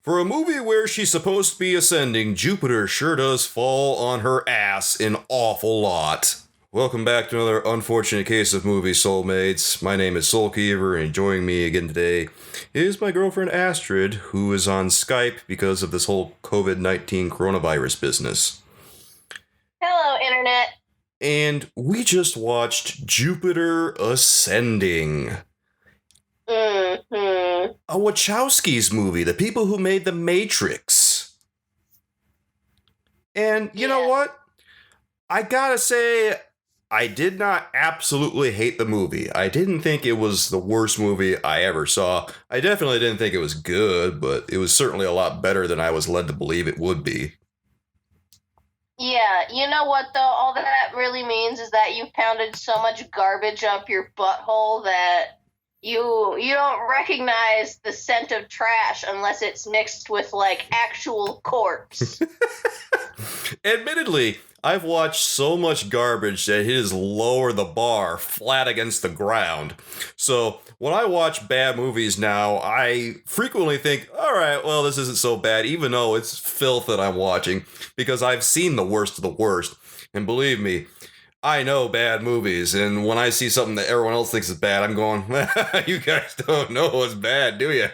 For a movie where she's supposed to be ascending, Jupiter sure does fall on her ass an awful lot. Welcome back to another unfortunate case of movie soulmates. My name is SoulKeever, and joining me again today is my girlfriend Astrid, who is on Skype because of this whole COVID-19 coronavirus business. Hello, Internet. And we just watched Jupiter Ascending. Mm-hmm. A Wachowskis movie, the people who made The Matrix. And you know what? I gotta say, I did not absolutely hate the movie. I didn't think it was the worst movie I ever saw. I definitely didn't think it was good, but it was certainly a lot better than I was led to believe it would be. Yeah, you know what, though? All that really means is that you've pounded so much garbage up your butthole that you don't recognize the scent of trash unless it's mixed with, like, actual corpse. Admittedly, I've watched so much garbage that it has lowered the bar flat against the ground. So when I watch bad movies now, I frequently think, all right, well, this isn't so bad, even though it's filth that I'm watching, because I've seen the worst of the worst. And believe me, I know bad movies, and when I see something that everyone else thinks is bad, I'm going, you guys don't know what's bad, do you?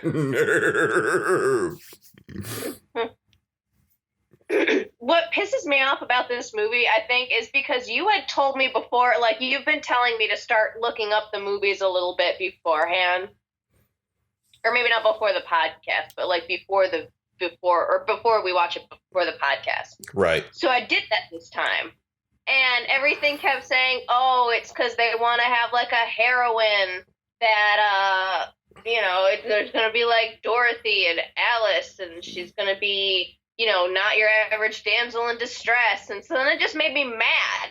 What pisses me off about this movie, I think, is because you had told me before, like, you've been telling me to start looking up the movies a little bit beforehand. Or maybe not before the podcast, but, like, before we watch it before the podcast. Right. So I did that this time. And everything kept saying, oh, it's because they want to have, like, a heroine that, there's going to be, like, Dorothy and Alice, and she's going to be, not your average damsel in distress. And so then it just made me mad.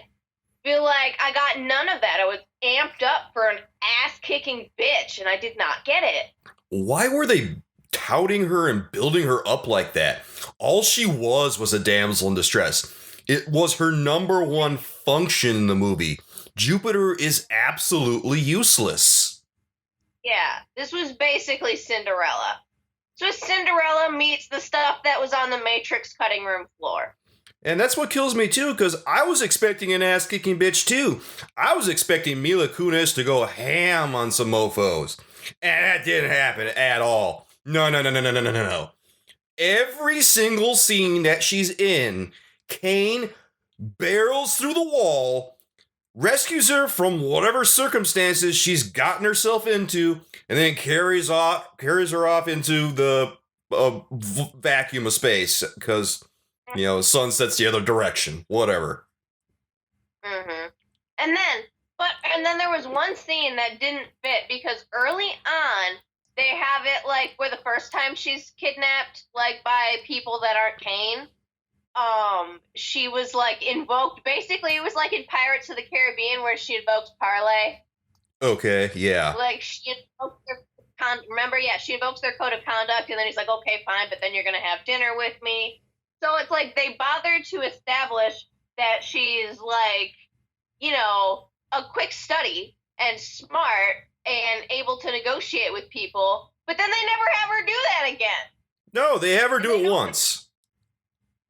Feel like I got none of that. I was amped up for an ass-kicking bitch, and I did not get it. Why were they touting her and building her up like that? All she was a damsel in distress. It was her number one function in the movie. Jupiter is absolutely useless. Yeah, this was basically Cinderella. So Cinderella meets the stuff that was on the Matrix cutting room floor. And that's what kills me too, because I was expecting an ass-kicking bitch too. I was expecting Mila Kunis to go ham on some mofos. And that didn't happen at all. No. Every single scene that she's in, Caine barrels through the wall, rescues her from whatever circumstances she's gotten herself into, and then carries her off into the vacuum of space because, the sun sets the other direction. Whatever. Mm-hmm. And then there was one scene that didn't fit because early on they have it like where the first time she's kidnapped like by people that aren't Caine. She was like invoked. Basically, it was like in Pirates of the Caribbean where she invokes Parlay. Okay, yeah. Like she invokes she invokes their code of conduct, and then he's like, okay, fine, but then you're gonna have dinner with me. So it's like they bothered to establish that she's like, a quick study and smart and able to negotiate with people, but then they never have her do that again. No, they have her do it once.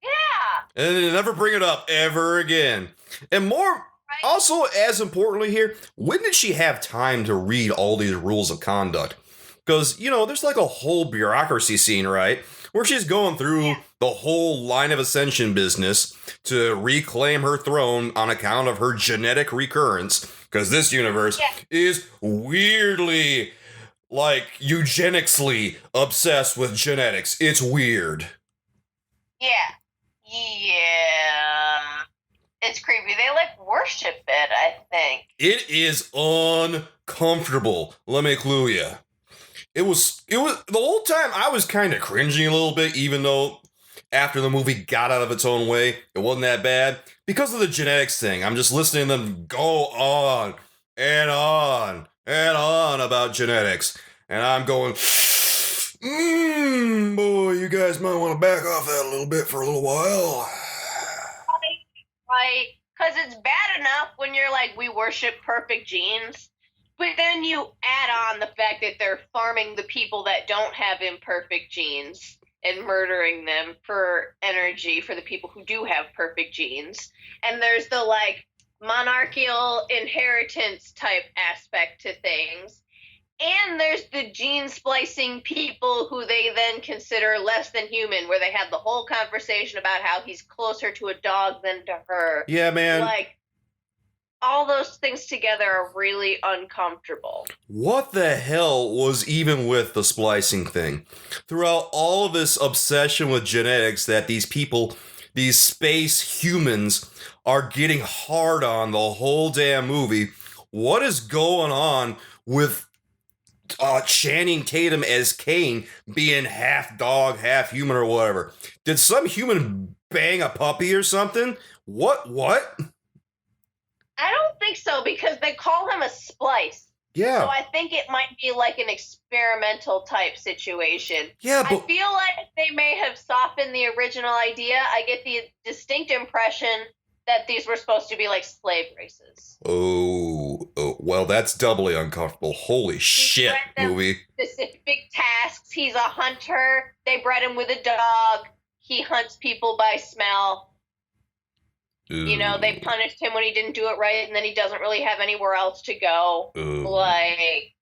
Yeah. And they never bring it up ever again. And more, also as importantly here, when did she have time to read all these rules of conduct? Because, there's like a whole bureaucracy scene, right? Where she's going through the whole line of ascension business to reclaim her throne on account of her genetic recurrence. Because this universe is weirdly, like, eugenicsly obsessed with genetics. It's weird. Yeah. It's creepy. They, like, worship it, I think. It is uncomfortable. Let me clue you. It was the whole time I was kind of cringing a little bit, even though after the movie got out of its own way, it wasn't that bad. Because of the genetics thing, I'm just listening to them go on and on and on about genetics. And I'm going, boy, you guys might want to back off that a little bit for a little while. Right, because it's bad enough when you're like, we worship perfect genes. But then you add on the fact that they're farming the people that don't have imperfect genes. and murdering them for energy for the people who do have perfect genes. And there's the like monarchical inheritance type aspect to things. And there's the gene splicing people who they then consider less than human, where they have the whole conversation about how he's closer to a dog than to her. Yeah, man. Like, all those things together are really uncomfortable. What the hell was even with the splicing thing? Throughout all of this obsession with genetics that these people, these space humans, are getting hard on the whole damn movie, what is going on with Channing Tatum as Caine being half dog, half human or whatever? Did some human bang a puppy or something? What? I don't think so, because they call him a splice. Yeah. So I think it might be like an experimental type situation. Yeah, but I feel like they may have softened the original idea. I get the distinct impression that these were supposed to be like slave races. Oh, well, that's doubly uncomfortable. Holy shit, movie. Specific tasks. He's a hunter. They bred him with a dog. He hunts people by smell. Ooh. You know, they punished him when he didn't do it right, and then he doesn't really have anywhere else to go. Ooh. Like,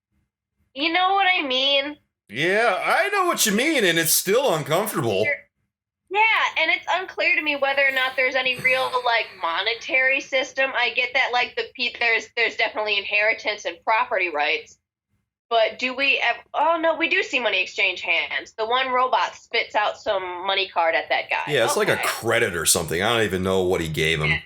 you know what I mean? Yeah, I know what you mean, and it's still uncomfortable. Yeah, and it's unclear to me whether or not there's any real, like, monetary system. I get that, like, there's definitely inheritance and property rights. But do we ever... Oh, no, we do see money exchange hands. The one robot spits out some money card at that guy. Yeah, it's like a credit or something. I don't even know what he gave him.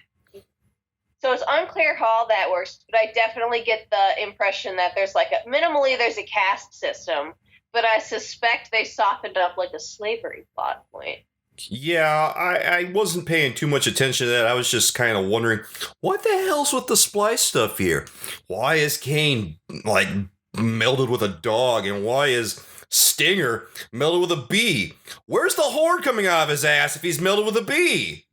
So it's unclear how all that works, but I definitely get the impression that there's, like, minimally there's a caste system, but I suspect they softened up, like, a slavery plot point. Yeah, I wasn't paying too much attention to that. I was just kind of wondering, what the hell's with the splice stuff here? Why is Caine, like, melded with a dog, and why is Stinger melded with a bee? Where's the horn coming out of his ass if he's melded with a bee?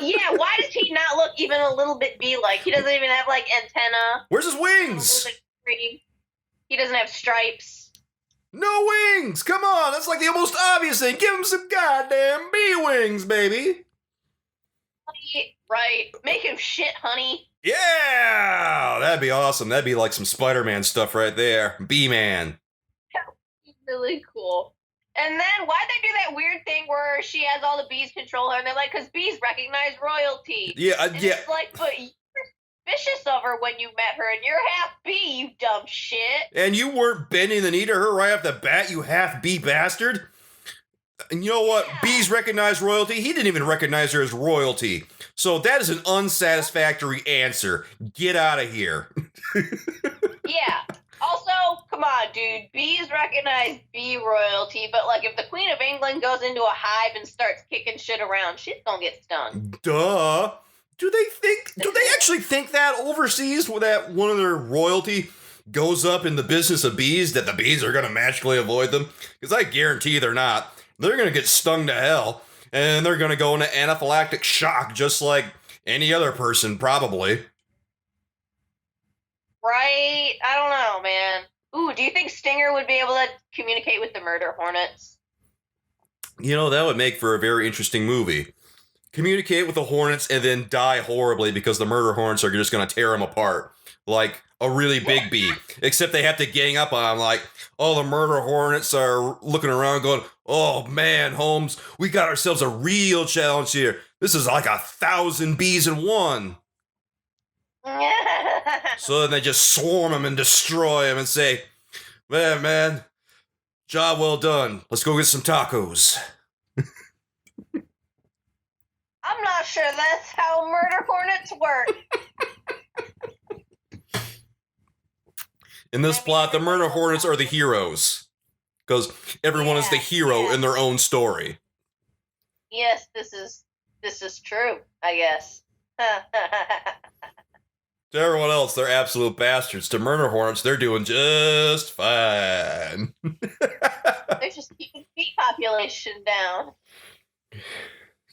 Yeah, why does he not look even a little bit bee-like? He doesn't even have, like, antenna. Where's his wings? He doesn't have stripes. No wings! Come on, that's like the most obvious thing. Give him some goddamn bee wings, baby. Right. Make him shit, honey. Yeah! That'd be awesome. That'd be like some Spider-Man stuff right there. Bee-Man. Really cool. And then why'd they do that weird thing where she has all the bees control her, and they're like, because bees recognize royalty. Yeah, yeah. It's like, but you were suspicious of her when you met her, and you're half bee, you dumb shit. And you weren't bending the knee to her right off the bat, you half bee bastard. And you know what? Yeah. Bees recognize royalty. He didn't even recognize her as royalty. So that is an unsatisfactory answer. Get out of here. Yeah. Also, come on, dude. Bees recognize bee royalty, but, like, if the Queen of England goes into a hive and starts kicking shit around, she's gonna get stung. Duh. Do they actually think that overseas, where that one of their royalty goes up in the business of bees, that the bees are gonna magically avoid them? Because I guarantee they're not. They're gonna get stung to hell, and they're gonna go into anaphylactic shock just like any other person, probably. Right? I don't know, man. Ooh, do you think Stinger would be able to communicate with the murder hornets? You know, that would make for a very interesting movie. Communicate with the hornets and then die horribly because the murder hornets are just going to tear him apart. Like a really big bee. Except they have to gang up on him like, oh, the murder hornets are looking around going, oh man, Holmes, we got ourselves a real challenge here. This is like 1,000 bees in one. So then they just swarm him and destroy him and say, man, job well done. Let's go get some tacos. I'm not sure that's how murder hornets work. In this plot, the murder hornets are the heroes. Because everyone is the hero in their own story. Yes, this is true, I guess. To everyone else, they're absolute bastards. To murder hornets, they're doing just fine. They're just keeping bee population down.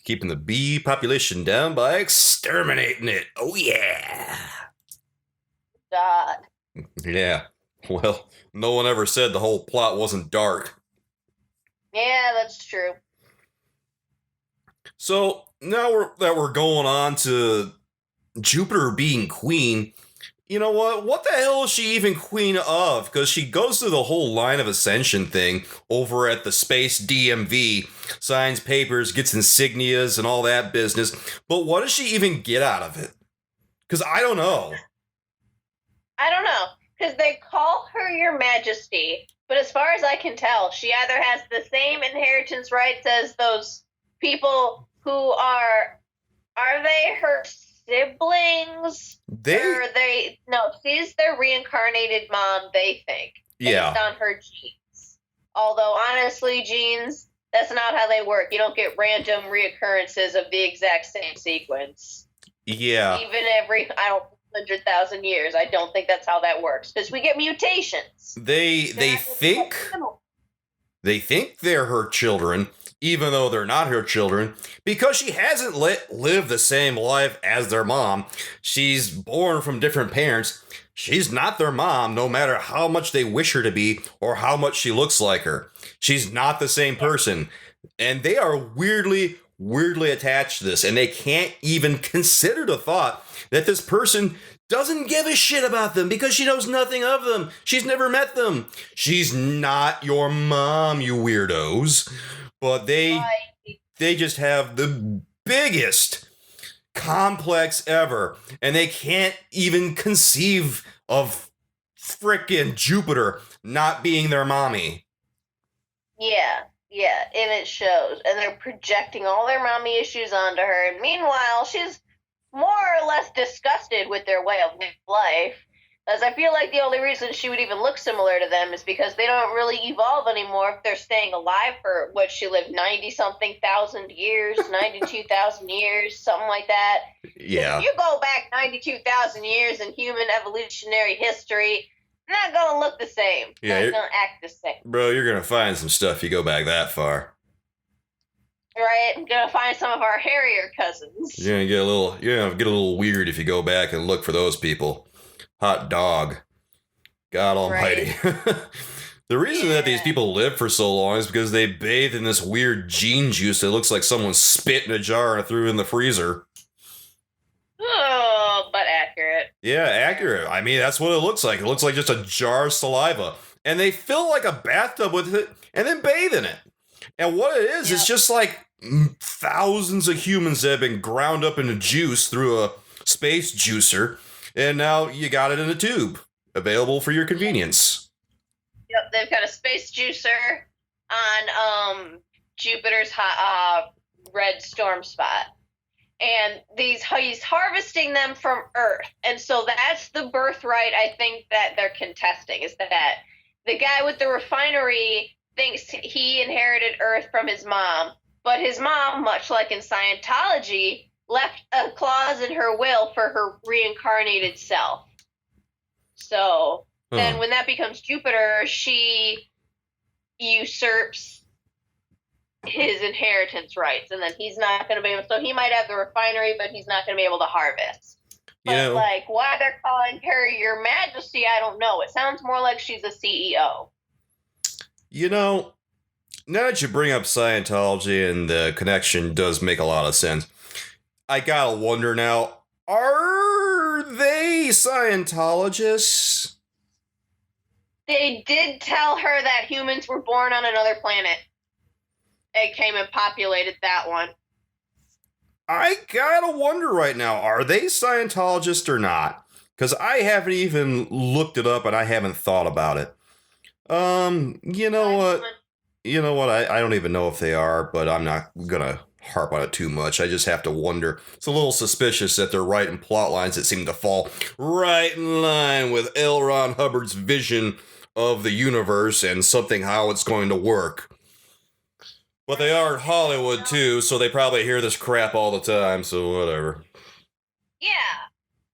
Keeping the bee population down by exterminating it. Oh, yeah. God. Yeah. Well, no one ever said the whole plot wasn't dark. Yeah, that's true. So now we're going on to Jupiter being queen. You know what? What the hell is she even queen of? Because she goes through the whole line of ascension thing over at the space DMV, signs papers, gets insignias and all that business. But what does she even get out of it? Because I don't know. I don't know, because they call her Your Majesty, but as far as I can tell, she either has the same inheritance rights as those people who are they her siblings? Or they no, she's their reincarnated mom, they think, based on her genes. Although honestly, genes, that's not how they work. You don't get random reoccurrences of the exact same sequence. Yeah. Even every 100,000 years. I don't think that's how that works, because we get mutations. They think they're her children, even though they're not her children, because she hasn't lived the same life as their mom. She's born from different parents. She's not their mom, no matter how much they wish her to be or how much she looks like her. She's not the same person. And they are weirdly attached to this, and they can't even consider the thought that this person doesn't give a shit about them because she knows nothing of them. She's never met them. She's not your mom, you weirdos. But they just have the biggest complex ever, and they can't even conceive of frickin' Jupiter not being their mommy. Yeah, and it shows. And they're projecting all their mommy issues onto her. And meanwhile, she's more or less disgusted with their way of life. As I feel like the only reason she would even look similar to them is because they don't really evolve anymore if they're staying alive for what she lived 90-something thousand years, 92,000 years, something like that. Yeah. If you go back 92,000 years in human evolutionary history, not gonna look the same. Yeah, not gonna act the same. Bro, you're gonna find some stuff you go back that far. Right? I'm gonna find some of our hairier cousins. You're gonna get a little weird if you go back and look for those people. Hot dog. God almighty. Right. The reason that these people live for so long is because they bathe in this weird gene juice that looks like someone spit in a jar and threw it in the freezer. Oh, but accurate. Yeah, accurate. I mean, that's what it looks like. It looks like just a jar of saliva. And they fill like a bathtub with it and then bathe in it. And what it is, it's just like thousands of humans that have been ground up into juice through a space juicer. And now you got it in a tube, available for your convenience. Yep, they've got a space juicer on Jupiter's red storm spot. And he's harvesting them from Earth. And so that's the birthright I think that they're contesting, is that the guy with the refinery thinks he inherited Earth from his mom. But his mom, much like in Scientology, left a clause in her will for her reincarnated self. So then when that becomes Jupiter, she usurps his inheritance rights, and then he's not going to be able, so he might have the refinery, but he's not going to be able to harvest. But like, why they're calling her Your Majesty, I don't know. It sounds more like she's a CEO. You know, now that you bring up Scientology, and the connection does make a lot of sense, I gotta wonder now, are they Scientologists? They did tell her that humans were born on another planet. It came and populated that one. I gotta wonder right now, are they Scientologists or not? Because I haven't even looked it up and I haven't thought about it. You know what? I don't even know if they are, but I'm not gonna harp on it too much. I just have to wonder. It's a little suspicious that they're writing plot lines that seem to fall right in line with L. Ron Hubbard's vision of the universe and something how it's going to work. But they are in Hollywood, too, so they probably hear this crap all the time, so whatever. Yeah.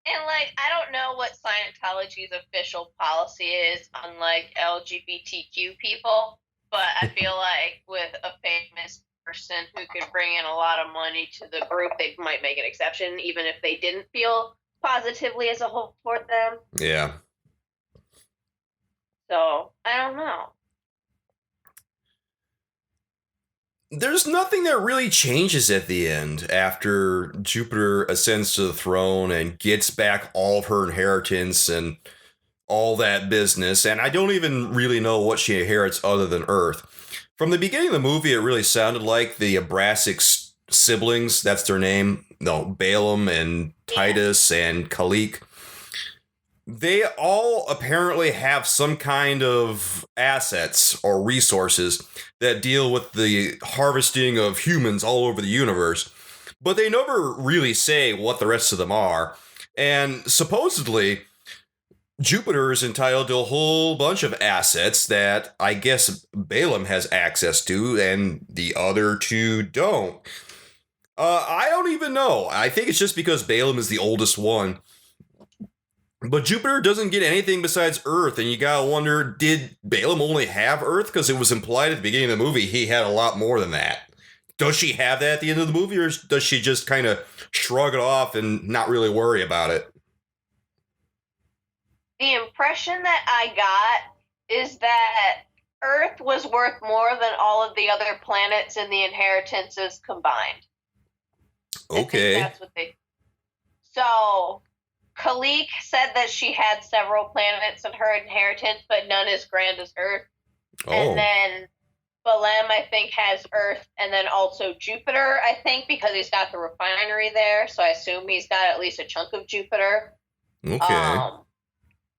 And, like, I don't know what Scientology's official policy is on, like, LGBTQ people, but I feel like with a famous person who could bring in a lot of money to the group, they might make an exception, even if they didn't feel positively as a whole toward them. Yeah. So, I don't know. there's nothing that really changes at the end after Jupiter ascends to the throne and gets back all of her inheritance and all that business. And I don't even really know what she inherits other than Earth. From the beginning of the movie, it really sounded like the Abrasax siblings, that's their name, no, Balem and Titus and Kalik. They all apparently have some kind of assets or resources that deal with the harvesting of humans all over the universe, but they never really say what the rest of them are. And supposedly, Jupiter is entitled to a whole bunch of assets that I guess Balem has access to, and the other two don't. I don't even know. I think it's just because Balem is the oldest one. But Jupiter doesn't get anything besides Earth, and you gotta wonder, did Balem only have Earth? Because it was implied at the beginning of the movie he had a lot more than that. Does she have that at the end of the movie, or does she just kind of shrug it off and not really worry about it? The impression that I got is that Earth was worth more than all of the other planets in the inheritances combined. Okay. That's what they... So... Kalik said that she had several planets in her inheritance, but none as grand as Earth. Oh. And then Balem, I think, has Earth, and then also Jupiter, I think, because he's got the refinery there, so I assume he's got at least a chunk of Jupiter. Okay.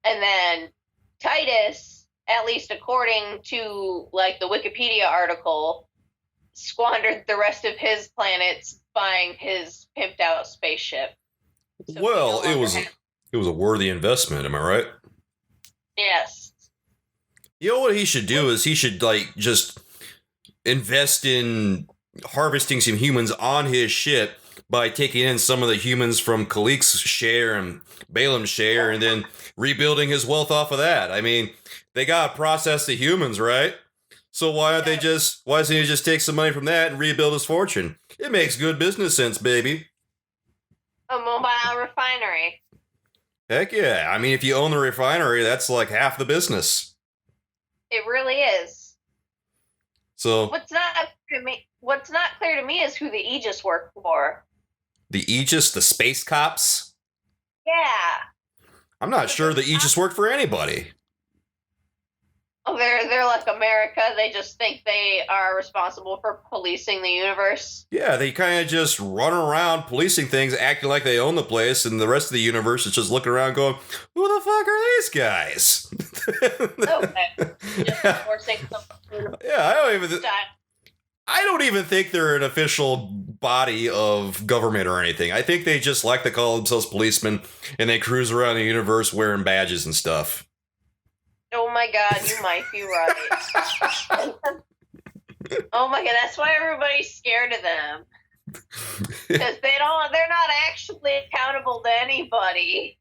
And then Titus, at least according to, like, the Wikipedia article, squandered the rest of his planets buying his pimped-out spaceship. So well, it was a worthy investment, am I right? Yes. You know what he should do is he should just invest in harvesting some humans on his ship by taking in some of the humans from Kalik's share and Balem's share and then rebuilding his wealth off of that. I mean, they gotta process the humans, right? So why doesn't he just take some money from that and rebuild his fortune? It makes good business sense, baby. A mobile refinery. Heck yeah. I mean, if you own the refinery, that's like half the business. It really is. So what's not clear to me is who the Aegis work for. The Aegis, the space cops? Yeah. I'm not sure the Aegis work for anybody. Oh, they're like America. They just think they are responsible for policing the universe. Yeah, they kind of just run around policing things, acting like they own the place, and the rest of the universe is just looking around going, who the fuck are these guys? Okay. Just enforcing something. Yeah, I don't even think they're an official body of government or anything. I think they just like to call themselves policemen, and they cruise around the universe wearing badges and stuff. Oh my god, you might be right. Oh my god, that's why everybody's scared of them. Because they're not actually accountable to anybody.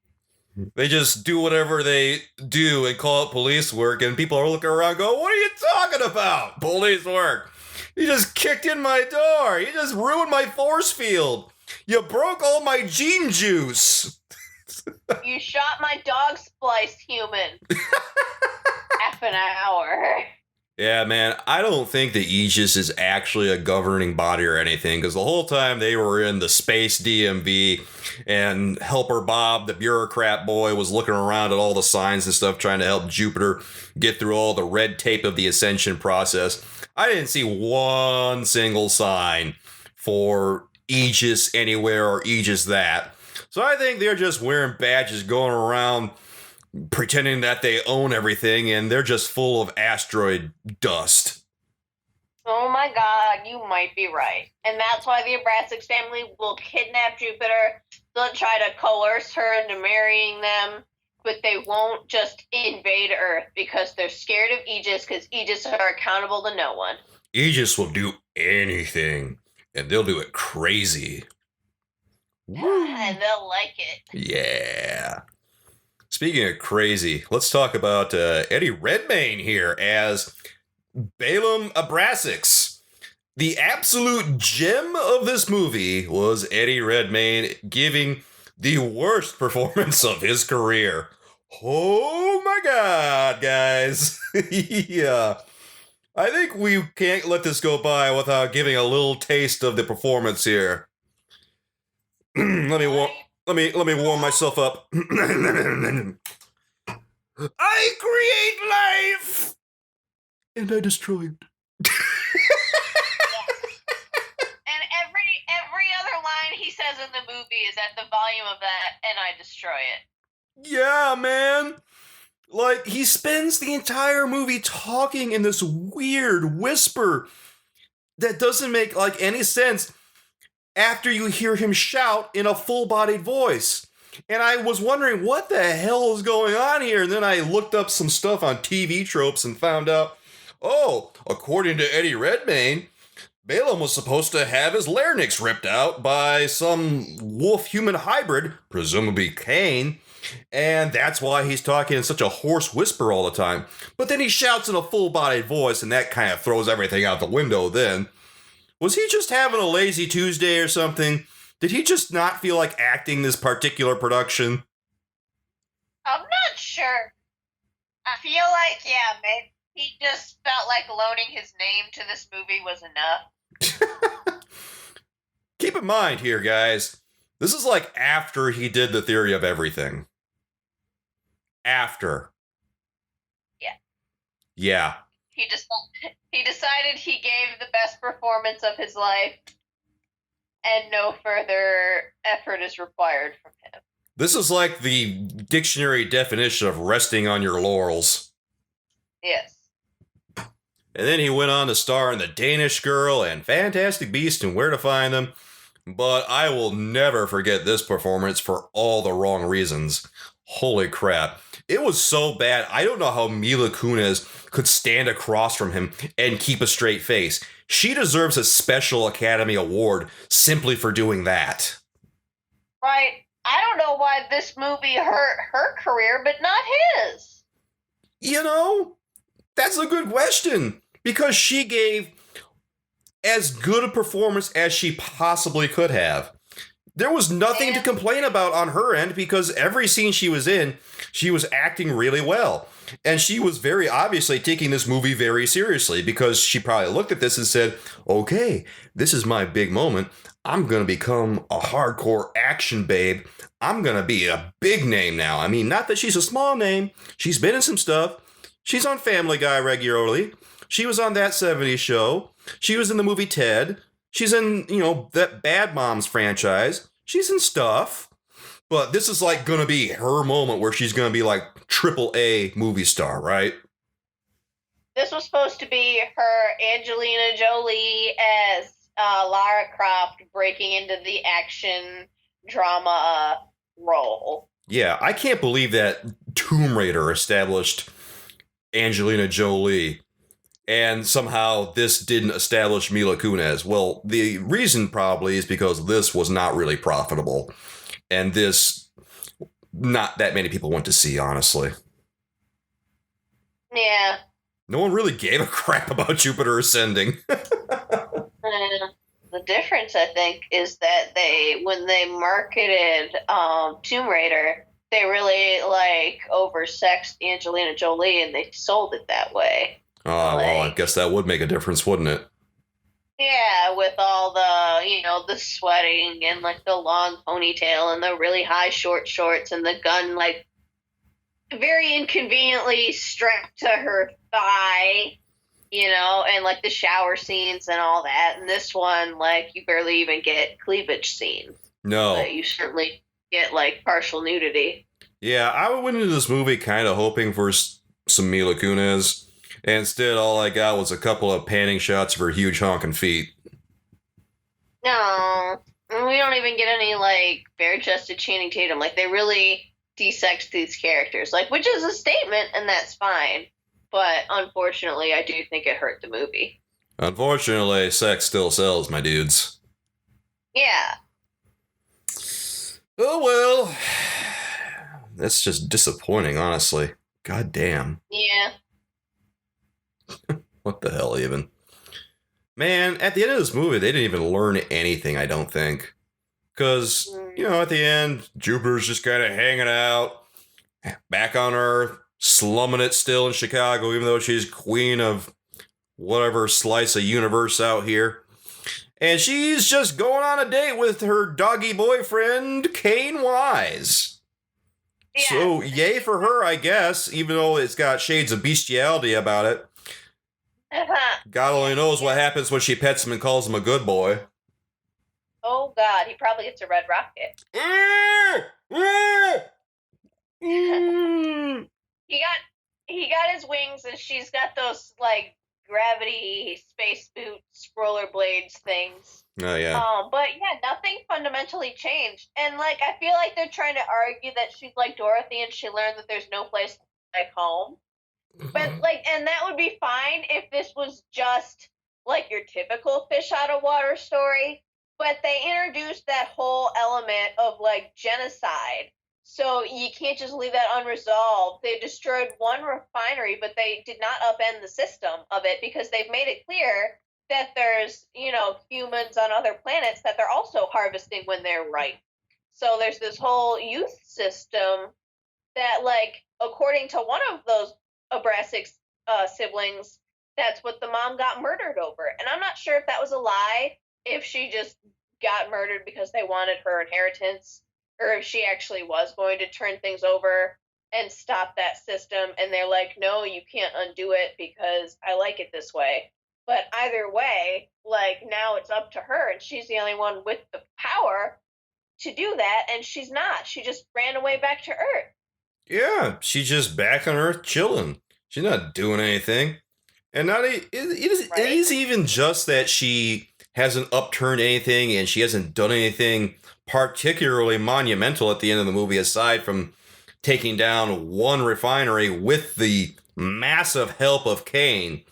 They just do whatever they do and call it police work, and people are looking around going, what are you talking about? Police work. You just kicked in my door. You just ruined my force field. You broke all my gene juice. You shot my dog spliced human. Half an hour. Yeah, man, I don't think the Aegis is actually a governing body or anything, because the whole time they were in the space DMV, and Helper Bob, the bureaucrat boy, was looking around at all the signs and stuff, trying to help Jupiter get through all the red tape of the ascension process. I didn't see one single sign for Aegis anywhere or Aegis that. So I think they're just wearing badges going around pretending that they own everything, and they're just full of asteroid dust. Oh my god, you might be right. And that's why the Abrasax family will kidnap Jupiter. They'll try to coerce her into marrying them, but they won't just invade Earth because they're scared of Aegis, because Aegis are accountable to no one. Aegis will do anything, and they'll do it crazy. And they'll like it. Yeah. Speaking of crazy, let's talk about Eddie Redmayne here as Balem Abrasax. The absolute gem of this movie was Eddie Redmayne giving the worst performance of his career. Oh my god, guys. Yeah. I think we can't let this go by without giving a little taste of the performance here. Let me warm myself up. I create life, and I destroy it. And every other line he says in the movie is at the volume of that, and I destroy it. Yeah, man. Like, he spends the entire movie talking in this weird whisper that doesn't make, like, any sense after you hear him shout in a full-bodied voice. And I was wondering, what the hell is going on here? And then I looked up some stuff on TV tropes and found out, oh, according to Eddie Redmayne, Balem was supposed to have his larynx ripped out by some wolf-human hybrid, presumably Caine, and that's why he's talking in such a hoarse whisper all the time. But then he shouts in a full-bodied voice, and that kind of throws everything out the window then. Was he just having a lazy Tuesday or something? Did he just not feel like acting this particular production? I'm not sure. I feel like, yeah, maybe he just felt like loaning his name to this movie was enough. Keep in mind here, guys, this is like after he did The Theory of Everything. After. Yeah. Yeah. He decided he gave the best performance of his life, and no further effort is required from him. This is like the dictionary definition of resting on your laurels. Yes. And then he went on to star in The Danish Girl and Fantastic Beasts and Where to Find Them. But I will never forget this performance for all the wrong reasons. Holy crap. It was so bad. I don't know how Mila Kunis could stand across from him and keep a straight face. She deserves a special Academy Award simply for doing that. Right. I don't know why this movie hurt her career, but not his. You know, that's a good question. Because she gave as good a performance as she possibly could have. There was nothing to complain about on her end because every scene she was in, she was acting really well. And she was very obviously taking this movie very seriously because she probably looked at this and said, okay, this is my big moment. I'm going to become a hardcore action babe. I'm going to be a big name now. I mean, not that she's a small name. She's been in some stuff. She's on Family Guy regularly. She was on That 70s Show. She was in the movie Ted. She's in, that Bad Moms franchise. She's in stuff. But this is like going to be her moment where she's going to be like AAA movie star, right? This was supposed to be her Angelina Jolie as Lara Croft breaking into the action drama role. Yeah, I can't believe that Tomb Raider established Angelina Jolie. And somehow this didn't establish Mila Kunis. Well, the reason probably is because this was not really profitable. And this, not that many people went to see, honestly. Yeah. No one really gave a crap about Jupiter Ascending. The difference, I think, is that when they marketed Tomb Raider, they really, oversexed Angelina Jolie and they sold it that way. Oh, well, I guess that would make a difference, wouldn't it? Yeah, with all the, the sweating and, the long ponytail and the really high short shorts and the gun, very inconveniently strapped to her thigh, and, the shower scenes and all that. And this one, you barely even get cleavage scenes. No. But you certainly get, partial nudity. Yeah, I went into this movie kind of hoping for some Mila Kunis. And instead, all I got was a couple of panning shots of her huge honking feet. No, we don't even get any, bare-chested Channing Tatum. They really de-sex these characters, which is a statement, and that's fine. But, unfortunately, I do think it hurt the movie. Unfortunately, sex still sells, my dudes. Yeah. Oh, well. That's just disappointing, honestly. God damn. Yeah. What the hell, even? Man, at the end of this movie, they didn't even learn anything, I don't think. Because, at the end, Jupiter's just kind of hanging out, back on Earth, slumming it still in Chicago, even though she's queen of whatever slice of universe out here. And she's just going on a date with her doggy boyfriend, Caine Wise. Yeah. So, yay for her, I guess, even though it's got shades of bestiality about it. God only knows what happens when she pets him and calls him a good boy. Oh, God. He probably gets a red rocket. He got his wings, and she's got those, like, gravity space boots, rollerblades things. Oh, yeah. But, yeah, nothing fundamentally changed. And, like, I feel like they're trying to argue that she's like Dorothy and she learned that there's no place like home. But, like, and that would be fine if this was just, like, your typical fish out of water story. But they introduced that whole element of, like, genocide. So you can't just leave that unresolved. They destroyed one refinery, but they did not upend the system of it because they've made it clear that there's, you know, humans on other planets that they're also harvesting when they're ripe. So there's this whole youth system that, like, according to one of those Abrasax siblings, that's what the mom got murdered over. And I'm not sure if that was a lie, if she just got murdered because they wanted her inheritance, or if she actually was going to turn things over and stop that system. And they're like, no, you can't undo it because I like it this way. But either way, like, now it's up to her, and she's the only one with the power to do that, and she's not. She just ran away back to Earth. Yeah, she's just back on Earth chilling. She's not doing anything. And not it is even just that she hasn't upturned anything and she hasn't done anything particularly monumental at the end of the movie, aside from taking down one refinery with the massive help of Caine.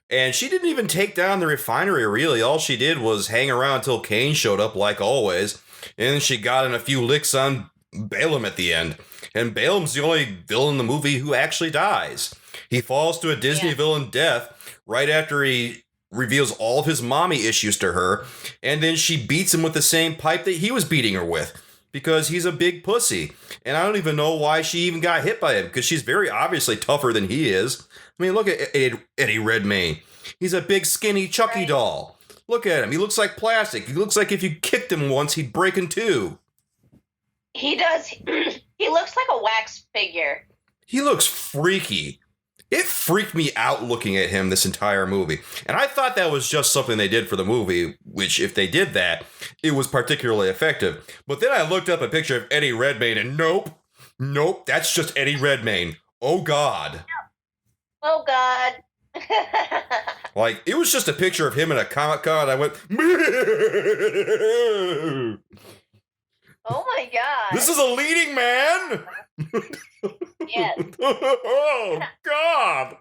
And she didn't even take down the refinery, really. All she did was hang around until Caine showed up, like always. And then she got in a few licks on Balem at the end. And Balem's the only villain in the movie who actually dies. He falls to a Disney villain death right after he reveals all of his mommy issues to her. And then she beats him with the same pipe that he was beating her with, because he's a big pussy. And I don't even know why she even got hit by him, because she's very obviously tougher than he is. I mean, look at Eddie Redmayne. He's a big, skinny Chucky doll. Look at him. He looks like plastic. He looks like if you kicked him once, he'd break in two. He does. He looks like a wax figure. He looks freaky. It freaked me out looking at him this entire movie. And I thought that was just something they did for the movie, which if they did that, it was particularly effective. But then I looked up a picture of Eddie Redmayne and nope, that's just Eddie Redmayne. Oh, God. Oh, God. Like, it was just a picture of him in a Comic-Con. I went, oh, my God. This is a leading man. Yes. Oh, God.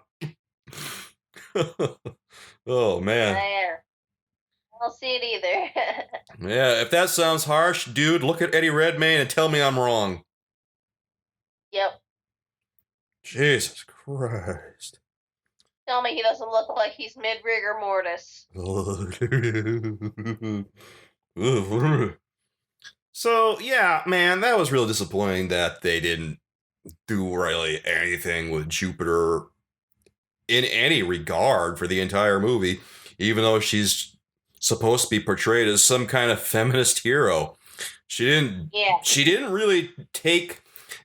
Oh, man. Yeah. I don't see it either. Yeah, if that sounds harsh, dude, look at Eddie Redmayne and tell me I'm wrong. Yep. Jesus Christ. Tell me he doesn't look like he's mid-rigor mortis. So, yeah, man, that was really disappointing that they didn't do really anything with Jupiter in any regard for the entire movie, even though she's supposed to be portrayed as some kind of feminist hero. She didn't really take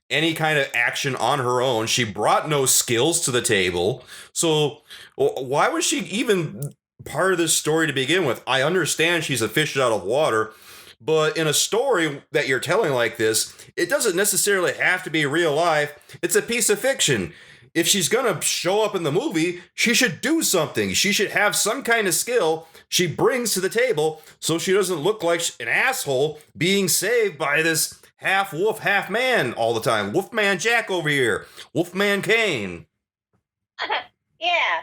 any kind of action on her own. She brought no skills to the table. So why was she even part of this story to begin with? I understand she's a fish out of water, but in a story that you're telling like this, it doesn't necessarily have to be real life. It's a piece of fiction. If she's going to show up in the movie, she should do something. She should have some kind of skill she brings to the table so she doesn't look like an asshole being saved by this half wolf, half man all the time. Wolfman Jack over here. Wolfman Caine. Yeah.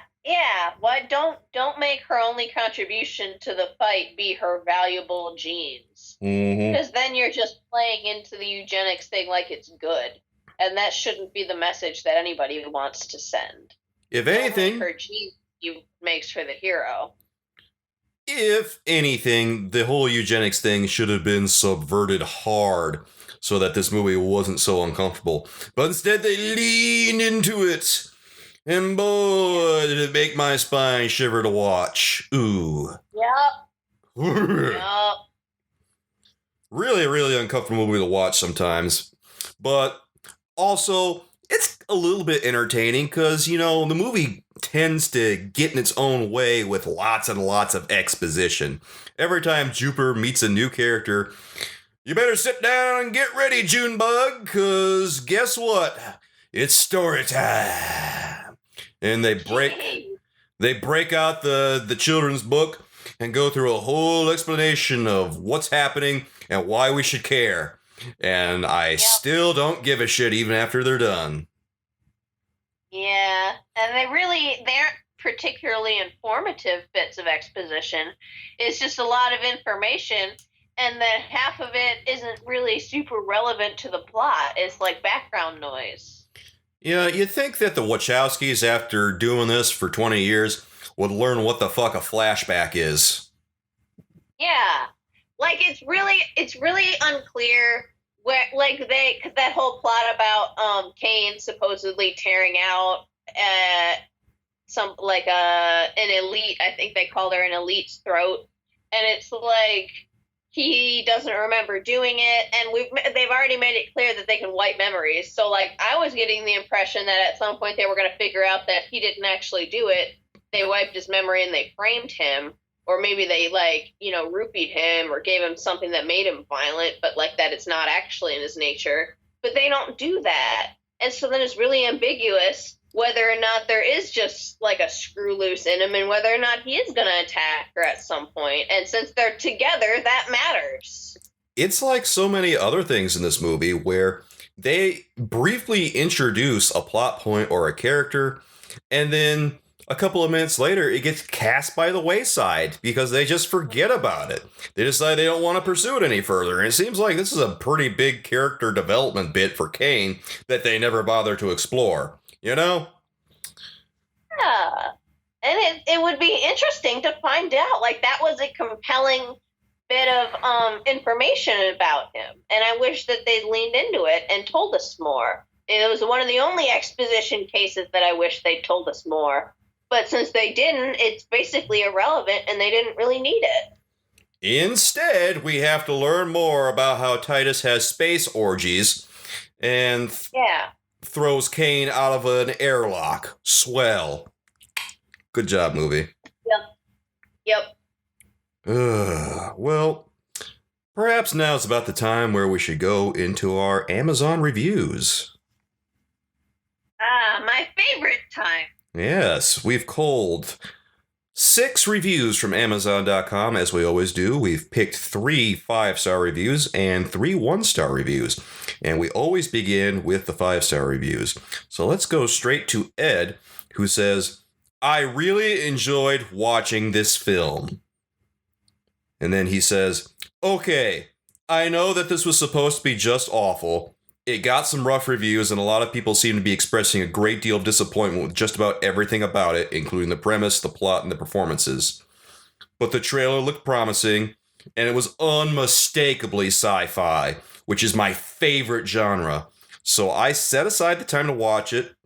What? Don't make her only contribution to the fight be her valuable genes. Because then you're just playing into the eugenics thing like it's good. And that shouldn't be the message that anybody wants to send. If anything, her gene makes her the hero. If anything, the whole eugenics thing should have been subverted hard so that this movie wasn't so uncomfortable. But instead, they leaned into it. And boy, did it make my spine shiver to watch. Ooh. Yep. Yep. Really, really uncomfortable movie to watch sometimes. But also, it's a little bit entertaining because, the movie tends to get in its own way with lots and lots of exposition. Every time Jupiter meets a new character, you better sit down and get ready, Junebug, because guess what? It's story time. And they break out the children's book and go through a whole explanation of what's happening and why we should care. And I still don't give a shit even after they're done. Yeah, and they aren't particularly informative bits of exposition. It's just a lot of information, and then half of it isn't really super relevant to the plot. It's like background noise. Yeah, you'd think that the Wachowskis, after doing this for 20 years, would learn what the fuck a flashback is. Yeah, like it's really unclear where, like, that whole plot about Caine supposedly tearing out some, like, an elite, I think they called her an elite's throat, and it's like he doesn't remember doing it, and they've already made it clear that they can wipe memories. So, like, I was getting the impression that at some point they were going to figure out that he didn't actually do it. They wiped his memory and they framed him, or maybe they, like, roofied him or gave him something that made him violent, but like that it's not actually in his nature. But they don't do that, and so then it's really ambiguous whether or not there is just like a screw loose in him and whether or not he is going to attack her at some point. And since they're together, that matters. It's like so many other things in this movie where they briefly introduce a plot point or a character, and then a couple of minutes later, it gets cast by the wayside because they just forget about it. They decide they don't want to pursue it any further. And it seems like this is a pretty big character development bit for Caine that they never bother to explore. Yeah. And it would be interesting to find out. Like, that was a compelling bit of information about him. And I wish that they'd leaned into it and told us more. It was one of the only exposition cases that I wish they'd told us more. But since they didn't, it's basically irrelevant and they didn't really need it. Instead, we have to learn more about how Titus has space orgies and throws Caine out of an airlock. Swell. Good job, movie. Yep. Well, perhaps now's about the time where we should go into our Amazon reviews. My favorite time. Yes, we've culled 6 reviews from Amazon.com, as we always do. We've picked 3 5-star reviews and 3 1-star reviews. And we always begin with the 5-star reviews. So let's go straight to Ed, who says, I really enjoyed watching this film. And then he says, okay, I know that this was supposed to be just awful. It got some rough reviews, and a lot of people seem to be expressing a great deal of disappointment with just about everything about it, including the premise, the plot, and the performances. But the trailer looked promising, and it was unmistakably sci-fi, which is my favorite genre. So I set aside the time to watch it.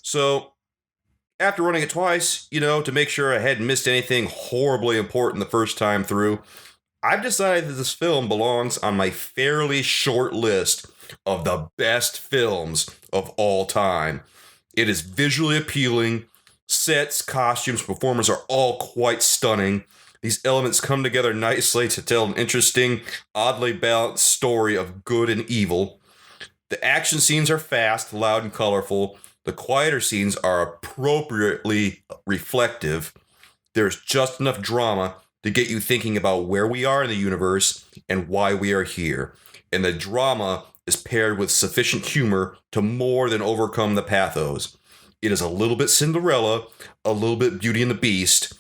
So after running it twice, to make sure I hadn't missed anything horribly important the first time through, I've decided that this film belongs on my fairly short list of the best films of all time. It is visually appealing. Sets, costumes, performers are all quite stunning. These elements come together nicely to tell an interesting, oddly balanced story of good and evil. The action scenes are fast, loud, and colorful. The quieter scenes are appropriately reflective. There's just enough drama to get you thinking about where we are in the universe and why we are here. And the drama is paired with sufficient humor to more than overcome the pathos. It is a little bit Cinderella, a little bit Beauty and the Beast,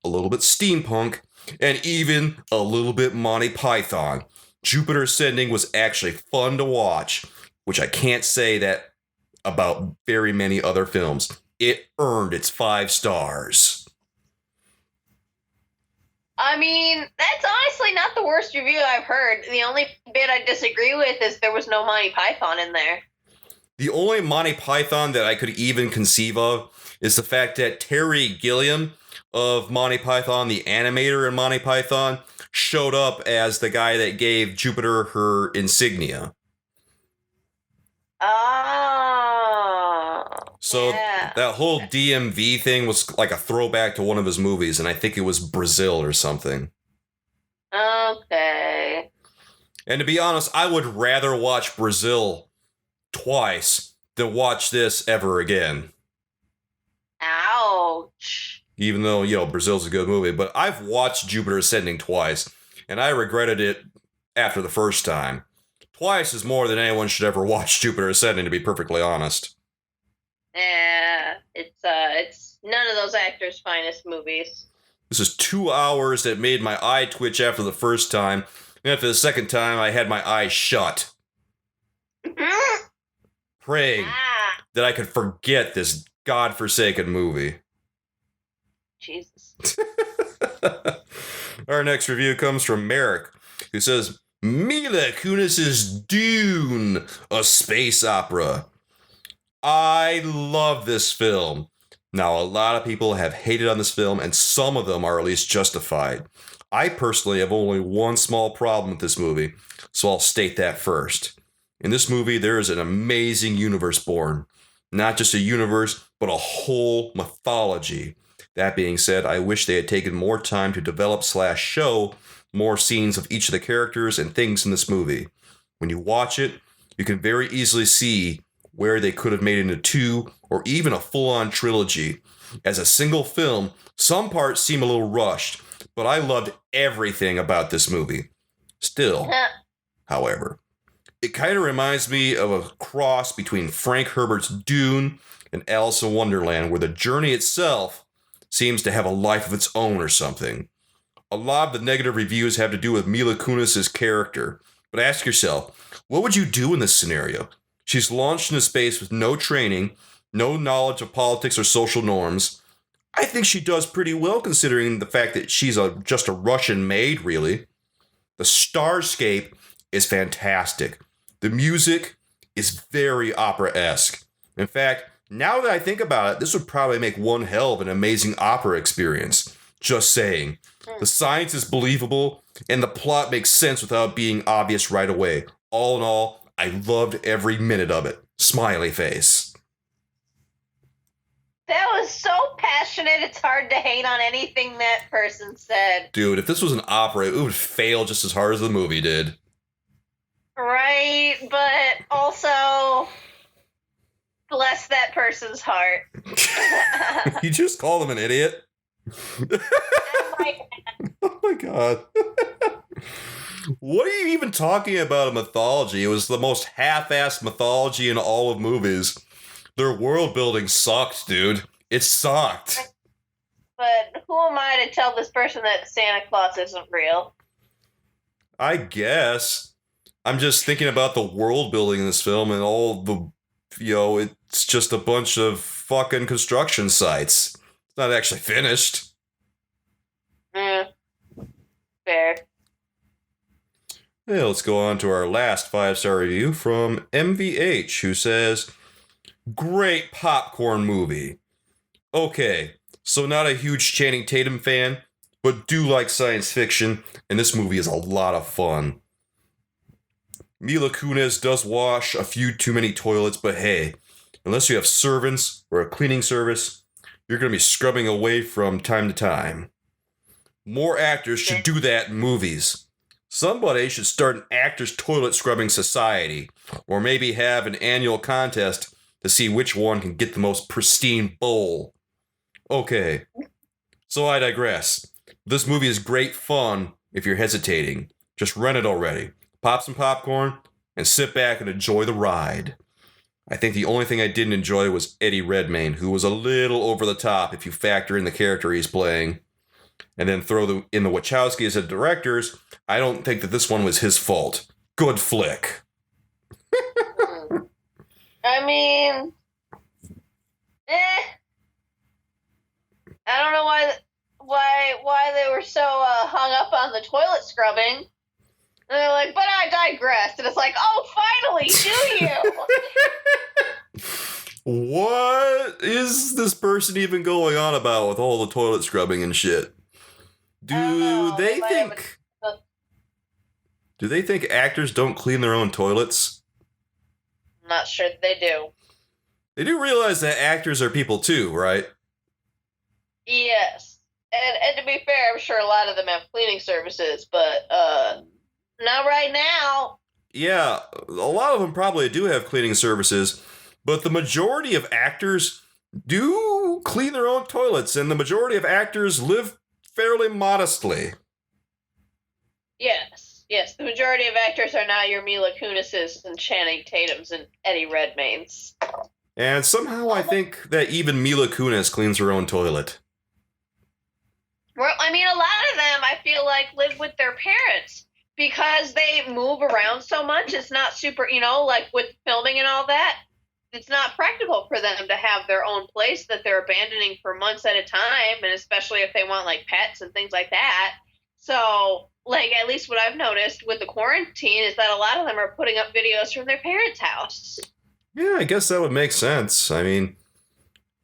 a little bit steampunk, and even a little bit Monty Python. Jupiter Ascending was actually fun to watch, which I can't say that about very many other films. It earned its 5 stars. I mean, that's honestly not the worst review I've heard. The only bit I disagree with is there was no Monty Python in there. The only Monty Python that I could even conceive of is the fact that Terry Gilliam of Monty Python, the animator in Monty Python, showed up as the guy that gave Jupiter her insignia. Oh. So yeah. that whole DMV thing was like a throwback to one of his movies, and I think it was Brazil or something. Okay. And to be honest, I would rather watch Brazil twice than watch this ever again. Ouch. Even though, Brazil's a good movie, but I've watched Jupiter Ascending twice, and I regretted it after the first time. Twice is more than anyone should ever watch Jupiter Ascending, to be perfectly honest. Yeah, it's none of those actors' finest movies. This is 2 hours that made my eye twitch after the first time, and after the second time, I had my eyes shut. Praying that I could forget this godforsaken movie. Jesus. Our next review comes from Merrick, who says, Mila Kunis' Dune, a space opera. I love this film. Now, a lot of people have hated on this film, and some of them are at least justified. I personally have only one small problem with this movie, so I'll state that first. In this movie, there is an amazing universe born. Not just a universe, but a whole mythology. That being said, I wish they had taken more time to develop/show more scenes of each of the characters and things in this movie. When you watch it, you can very easily see where they could have made it into 2 or even a full-on trilogy. As a single film, some parts seem a little rushed, but I loved everything about this movie. Still, however, it kind of reminds me of a cross between Frank Herbert's Dune and Alice in Wonderland, where the journey itself seems to have a life of its own or something. A lot of the negative reviews have to do with Mila Kunis' character, but ask yourself, what would you do in this scenario? She's launched into space with no training, no knowledge of politics or social norms. I think she does pretty well considering the fact that she's just a Russian maid, really. The starscape is fantastic. The music is very opera-esque. In fact, now that I think about it, this would probably make one hell of an amazing opera experience. Just saying. The science is believable, and the plot makes sense without being obvious right away. All in all, I loved every minute of it. Smiley face. That was so passionate, it's hard to hate on anything that person said. Dude, if this was an opera, it would fail just as hard as the movie did. Right, but also, bless that person's heart. You just called him an idiot? Oh my god. What are you even talking about a mythology? It was the most half-assed mythology in all of movies. Their world building sucked, dude. It sucked. But who am I to tell this person that Santa Claus isn't real? I guess. I'm just thinking about the world building in this film and all the, it's just a bunch of fucking construction sites. It's not actually finished. Fair. Yeah, let's go on to our last 5-star review from MVH, who says, great popcorn movie. Okay, so not a huge Channing Tatum fan, but do like science fiction, and this movie is a lot of fun. Mila Kunis does wash a few too many toilets, but hey, unless you have servants or a cleaning service, you're going to be scrubbing away from time to time. More actors should do that in movies. Somebody should start an actors' toilet scrubbing society, or maybe have an annual contest to see which one can get the most pristine bowl. Okay, so I digress. This movie is great fun if you're hesitating. Just rent it already. Pop some popcorn and sit back and enjoy the ride. I think the only thing I didn't enjoy was Eddie Redmayne, who was a little over the top if you factor in the character he's playing. And then throw in the Wachowskis as directors, I don't think that this one was his fault. Good flick. I mean, I don't know why they were so hung up on the toilet scrubbing. And they're like, but I digress. And it's like, oh, finally, do you? What is this person even going on about with all the toilet scrubbing and shit? Do they think... Do they think actors don't clean their own toilets? I'm not sure that they do. They do realize that actors are people too, right? Yes. And to be fair, I'm sure a lot of them have cleaning services, but not right now. Yeah, a lot of them probably do have cleaning services, but the majority of actors do clean their own toilets, and the majority of actors live fairly modestly. Yes, the majority of actors are not your Mila Kunises and Channing Tatums and Eddie Redmaynes. And somehow I think that even Mila Kunis cleans her own toilet. Well, I mean, a lot of them, I feel like, live with their parents because they move around so much. It's not super, like with filming and all that, it's not practical for them to have their own place that they're abandoning for months at a time, and especially if they want, like, pets and things like that. So, like, at least what I've noticed with the quarantine is that a lot of them are putting up videos from their parents' house. Yeah, I guess that would make sense. I mean,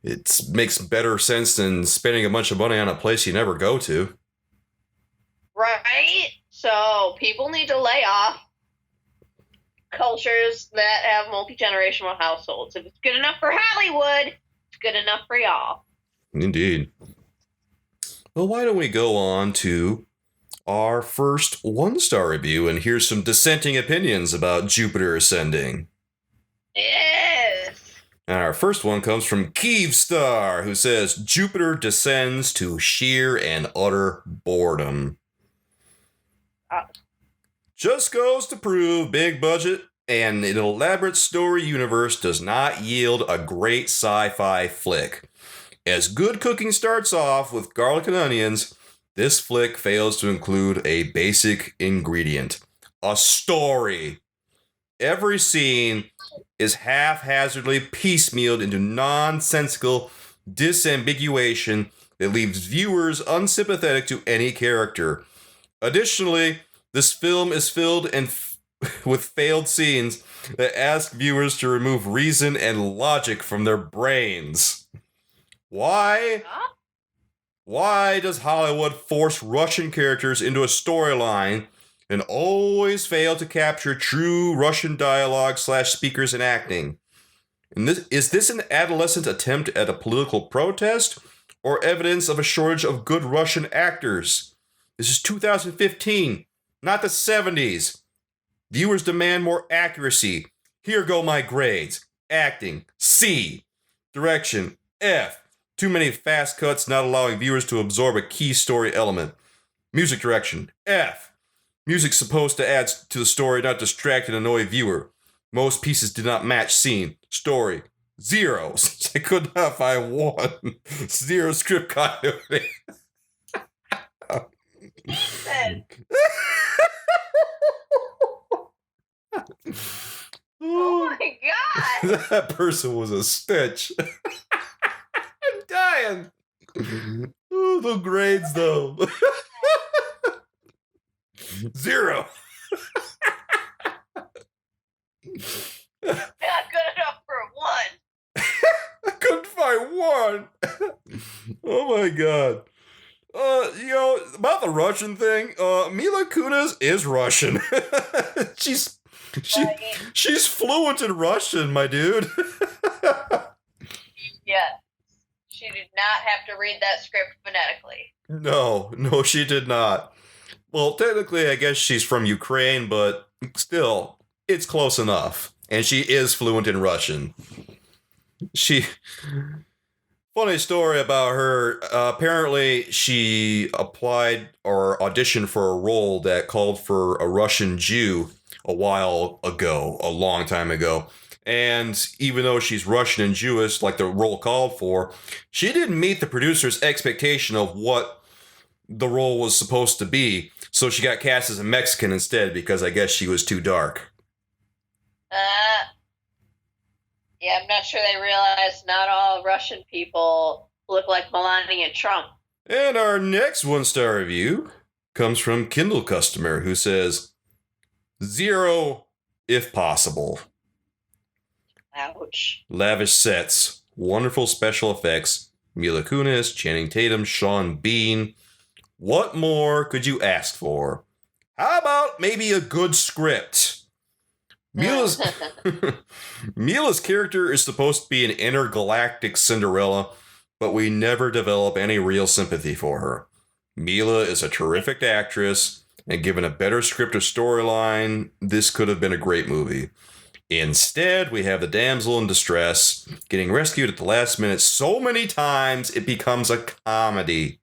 it makes better sense than spending a bunch of money on a place you never go to. Right? So, people need to lay off cultures that have multi-generational households. If it's good enough for Hollywood, it's good enough for y'all. Indeed. Well, why don't we go on to our first one-star review, and here's some dissenting opinions about Jupiter Ascending. Yes! And our first one comes from Keevstar, who says, Jupiter descends to sheer and utter boredom. Just goes to prove big budget and an elaborate story universe does not yield a great sci-fi flick. As good cooking starts off with garlic and onions, this flick fails to include a basic ingredient: a story. Every scene is haphazardly piecemealed into nonsensical disambiguation that leaves viewers unsympathetic to any character. Additionally, this film is filled with failed scenes that ask viewers to remove reason and logic from their brains. Why? Why does Hollywood force Russian characters into a storyline and always fail to capture true Russian dialogue / speakers and acting? And is this an adolescent attempt at a political protest or evidence of a shortage of good Russian actors? This is 2015, not the 70s. Viewers demand more accuracy. Here go my grades. Acting, C. Direction, F. Too many fast cuts not allowing viewers to absorb a key story element. Music direction, F. Music supposed to add to the story, not distract and annoy viewer. Most pieces did not match scene. Story, 0. I could not find 1. 0 script continuity. Oh my god! That person was a stitch. I'm dying. Oh, the grades though. 0. Not good enough for 1. I couldn't find 1. Oh my god. About the Russian thing, Mila Kunis is Russian. She's fluent in Russian, my dude. Yeah. She did not have to read that script phonetically. No, she did not. Well, technically, I guess she's from Ukraine, but still, it's close enough. And she is fluent in Russian. Funny story about her. Apparently, she applied or auditioned for a role that called for a Russian Jew a while ago, a long time ago. And even though she's Russian and Jewish, like the role called for, she didn't meet the producer's expectation of what the role was supposed to be. So she got cast as a Mexican instead because I guess she was too dark. Yeah, I'm not sure they realized not all Russian people look like Melania Trump. And our next one-star review comes from Kindle Customer, who says, 0 if possible. Ouch. Lavish sets, wonderful special effects, Mila Kunis, Channing Tatum, Sean Bean. What more could you ask for? How about maybe a good script? Mila's Mila's character is supposed to be an intergalactic Cinderella, but we never develop any real sympathy for her. Mila is a terrific actress, and given a better script or storyline, this could have been a great movie. Instead, we have the damsel in distress getting rescued at the last minute so many times it becomes a comedy.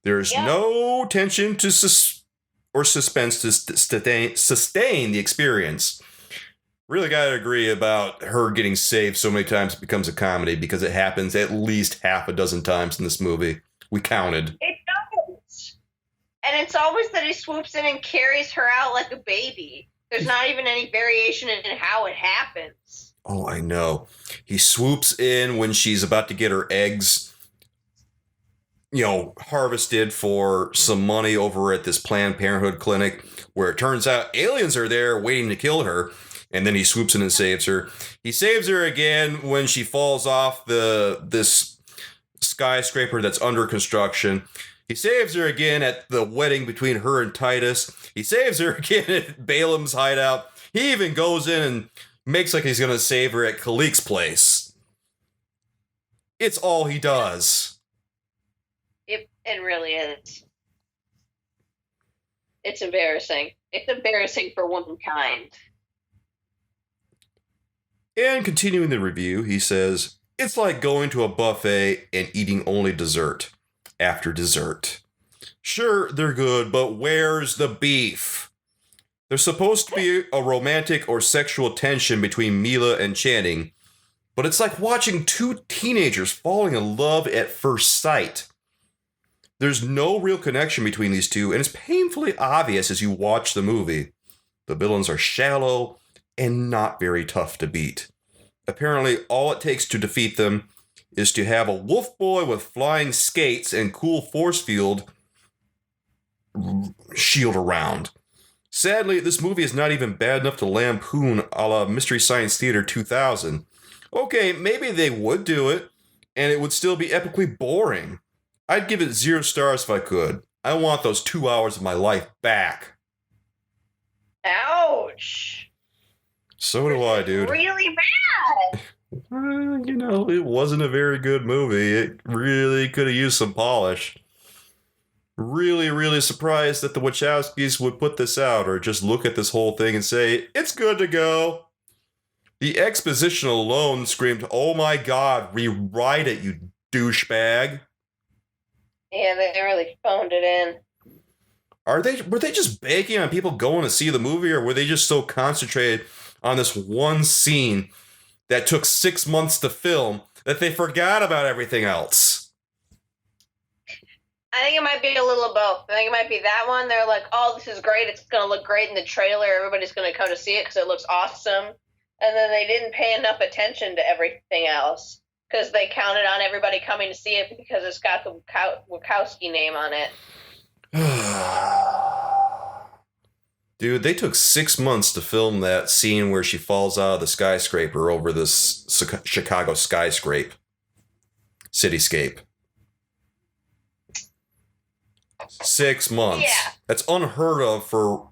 There's no tension to suspense to sustain the experience. Really got to agree about her getting saved so many times it becomes a comedy, because it happens at least half a dozen times in this movie. We counted. It does. And it's always that he swoops in and carries her out like a baby. There's not even any variation in how it happens. Oh, I know. He swoops in when she's about to get her eggs, harvested for some money over at this Planned Parenthood clinic, where it turns out aliens are there waiting to kill her. And then he swoops in and saves her. He saves her again when she falls off this skyscraper that's under construction. He saves her again at the wedding between her and Titus. He saves her again at Balem's hideout. He even goes in and makes like he's going to save her at Kalik's place. It's all he does. It really is. It's embarrassing. It's embarrassing for womankind. And continuing the review, he says, it's like going to a buffet and eating only dessert after dessert. Sure, they're good, but where's the beef? There's supposed to be a romantic or sexual tension between Mila and Channing, but it's like watching two teenagers falling in love at first sight. There's no real connection between these two, and it's painfully obvious as you watch the movie. The villains are shallow and not very tough to beat. Apparently, all it takes to defeat them is to have a wolf boy with flying skates and cool force field shield around. Sadly, this movie is not even bad enough to lampoon a la Mystery Science Theater 2000. Okay, maybe they would do it, and it would still be epically boring. I'd give it 0 stars if I could. I want those 2 hours of my life back. Ouch. So do I, dude. Really bad. It wasn't a very good movie. It really could have used some polish. Really, really surprised that the Wachowskis would put this out or just look at this whole thing and say, it's good to go. The exposition alone screamed, oh my god, rewrite it, you douchebag. Yeah, they really phoned it in. Were they just banking on people going to see the movie, or were they just so concentrated on this one scene that took 6 months to film that they forgot about everything else? I think it might be a little of both. I think it might be that one. They're like, oh, this is great. It's going to look great in the trailer. Everybody's going to come to see it because it looks awesome. And then they didn't pay enough attention to everything else because they counted on everybody coming to see it because it's got the Wachowski name on it. Dude, they took 6 months to film that scene where she falls out of the skyscraper over this Chicago cityscape. 6 months. Yeah. That's unheard of for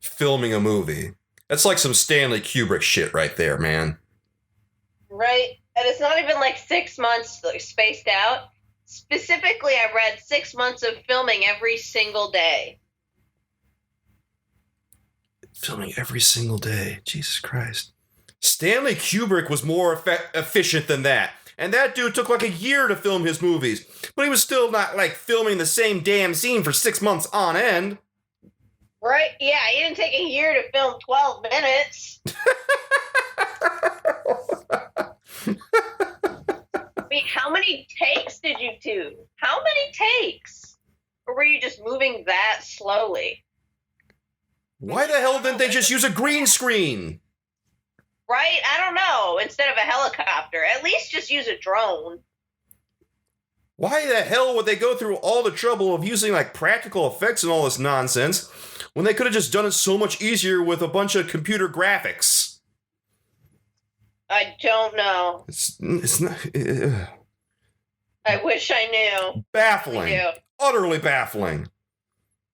filming a movie. That's like some Stanley Kubrick shit right there, man. Right? And it's not even like 6 months spaced out. Specifically, I read 6 months of filming every single day. Filming every single day. Jesus Christ. Stanley Kubrick was more efficient than that. And that dude took like a year to film his movies. But he was still not like filming the same damn scene for 6 months on end. Right? Yeah, he didn't take a year to film 12 minutes. I mean, how many takes did you do? How many takes? Or were you just moving that slowly? Why the hell didn't they just use a green screen? Right? I don't know. Instead of a helicopter, at least just use a drone. Why the hell would they go through all the trouble of using like practical effects and all this nonsense when they could have just done it so much easier with a bunch of computer graphics? I don't know. It's not I wish I knew. baffling. I do. Utterly baffling.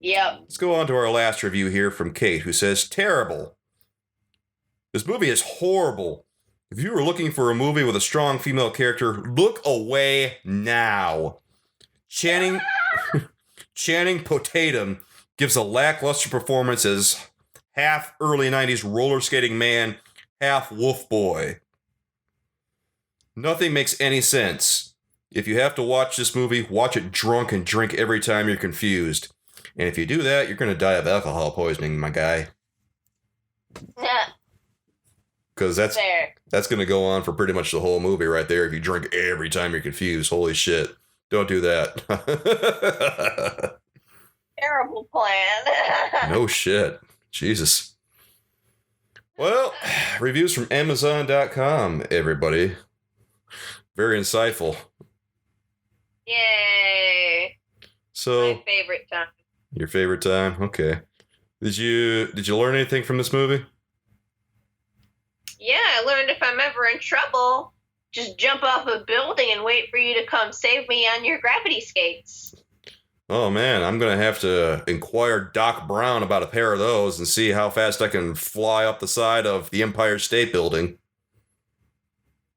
Yep. Let's go on to our last review here from Kate, who says, terrible. This movie is horrible. If you were looking for a movie with a strong female character, look away now. Channing Tatum gives a lackluster performance as half early 90s roller skating man, half wolf boy. Nothing makes any sense. If you have to watch this movie, watch it drunk and drink every time you're confused. And if you do that, you're going to die of alcohol poisoning, my guy. Because that's going to go on for pretty much the whole movie right there if you drink every time you're confused. Holy shit. Don't do that. Terrible plan. No shit. Jesus. Well, reviews from Amazon.com, everybody. Very insightful. Yay. So, my favorite time. Your favorite time? Okay. Did you learn anything from this movie? Yeah, I learned if I'm ever in trouble, just jump off a building and wait for you to come save me on your gravity skates. Oh man, I'm going to have to inquire Doc Brown about a pair of those and see how fast I can fly up the side of the Empire State Building.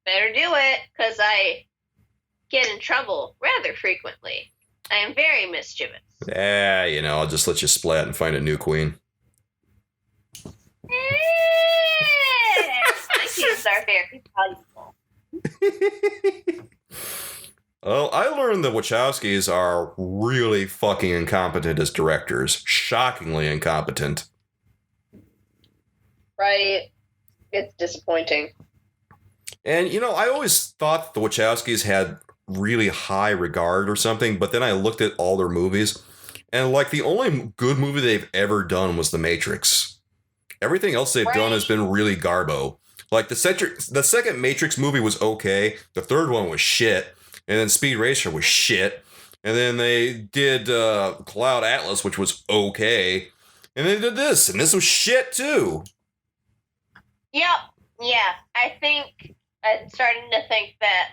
Better do it, because I get in trouble rather frequently. I am very mischievous. Yeah, I'll just let you splat and find a new queen. My kids are very valuable. Well, I learned the Wachowskis are really fucking incompetent as directors. Shockingly incompetent. Right. It's disappointing. And, I always thought the Wachowskis had really high regard or something, but then I looked at all their movies, and, the only good movie they've ever done was The Matrix. Everything else they've done has been really garbo. The second Matrix movie was okay, the third one was shit, and then Speed Racer was shit, and then they did Cloud Atlas, which was okay, and they did this, and this was shit too. Yep. Yeah, I think I'm starting to think that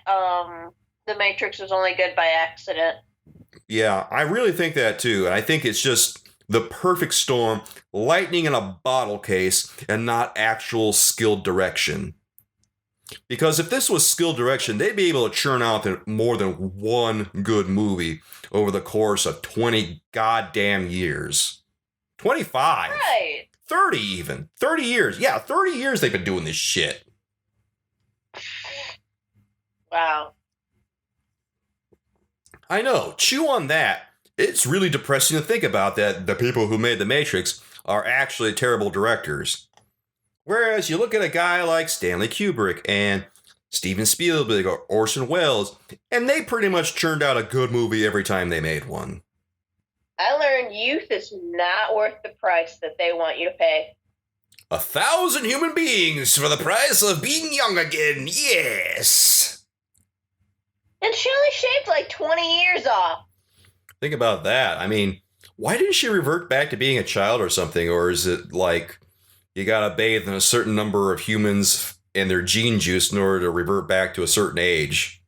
The Matrix was only good by accident. Yeah, I really think that too, and I think it's just the perfect storm, lightning in a bottle case, and not actual skilled direction. Because if this was skilled direction, they'd be able to churn out more than one good movie over the course of 20 goddamn years. 25. Right. 30 even. 30 years. Yeah, 30 years they've been doing this shit. Wow. I know. Chew on that. It's really depressing to think about that the people who made The Matrix are actually terrible directors. Whereas you look at a guy like Stanley Kubrick and Steven Spielberg or Orson Welles, and they pretty much churned out a good movie every time they made one. I learned youth is not worth the price that they want you to pay. 1,000 human beings for the price of being young again, yes! And she only shaved 20 years off. Think about that. I mean, why didn't she revert back to being a child or something? Or is it you gotta bathe in a certain number of humans and their gene juice in order to revert back to a certain age?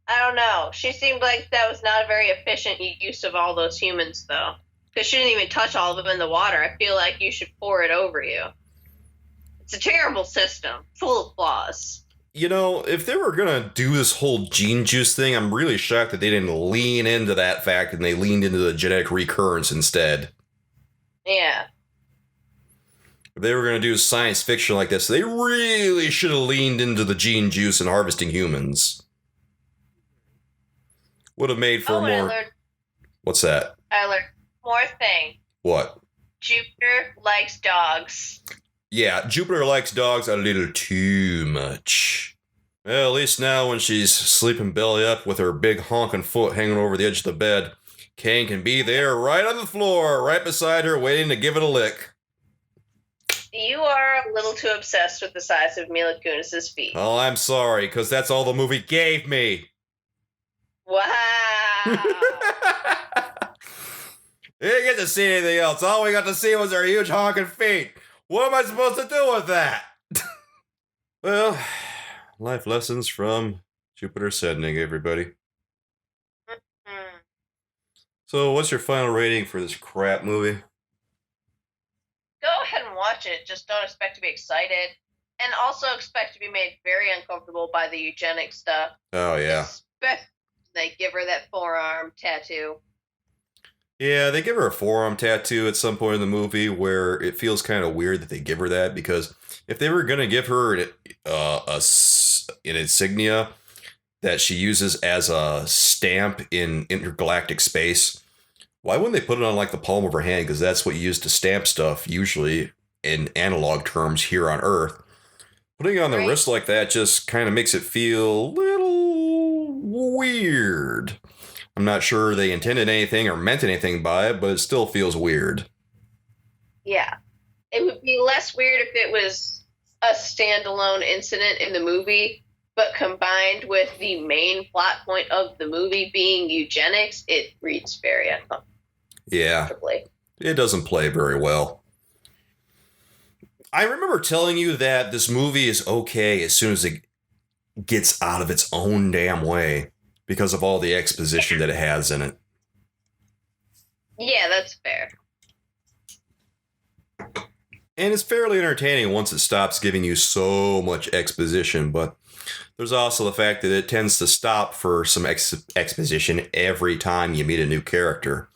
I don't know. She seemed like that was not a very efficient use of all those humans, though. Because she didn't even touch all of them in the water. I feel like you should pour it over you. It's a terrible system, full of flaws. If they were going to do this whole gene juice thing, I'm really shocked that they didn't lean into that fact and they leaned into the genetic recurrence instead. Yeah. If they were going to do science fiction like this, they really should have leaned into the gene juice and harvesting humans. Would have made for more... What's that? I learned more thing. What? Jupiter likes dogs. Yeah, Jupiter likes dogs a little too much. Well, at least now when she's sleeping belly up with her big honking foot hanging over the edge of the bed, Caine can be there right on the floor, right beside her, waiting to give it a lick. You are a little too obsessed with the size of Mila Kunis' feet. Oh, I'm sorry, because that's all the movie gave me. Wow. You didn't get to see anything else. All we got to see was her huge honking feet. What am I supposed to do with that? Well, life lessons from Jupiter Ascending, everybody. Mm. So, what's your final rating for this crap movie? Go ahead and watch it. Just don't expect to be excited. And also expect to be made very uncomfortable by the eugenic stuff. Oh, yeah. Especially they give her that forearm tattoo. Yeah, they give her a forearm tattoo at some point in the movie where it feels kind of weird that they give her that, because if they were going to give her an insignia that she uses as a stamp in intergalactic space, why wouldn't they put it on like the palm of her hand? Because that's what you use to stamp stuff usually in analog terms here on Earth. Putting it on the wrist like that just kind of makes it feel a little weird. I'm not sure they intended anything or meant anything by it, but it still feels weird. Yeah. It would be less weird if it was a standalone incident in the movie, but combined with the main plot point of the movie being eugenics, it reads very uncomfortable. Yeah. It doesn't play very well. I remember telling you that this movie is okay as soon as it gets out of its own damn way because of all the exposition that it has in it. Yeah, that's fair. And it's fairly entertaining once it stops giving you so much exposition, but there's also the fact that it tends to stop for some exposition every time you meet a new character.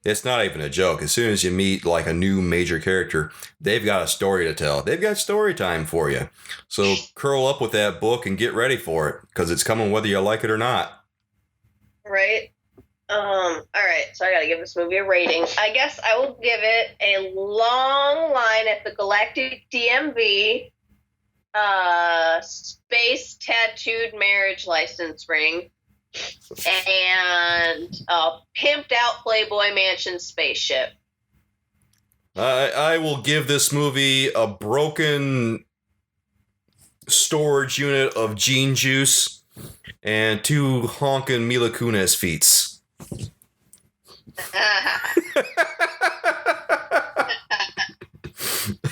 It's not even a joke. As soon as you meet like a new major character, they've got a story to tell. They've got story time for you. So curl up with that book and get ready for it, because it's coming whether you like it or not. Right. All right. So I got to give this movie a rating. I guess I will give it a long line at the Galactic DMV, space tattooed marriage license ring, and a pimped out Playboy Mansion spaceship. I will give this movie a broken storage unit of gene juice and 2 honking Mila Kunis feets.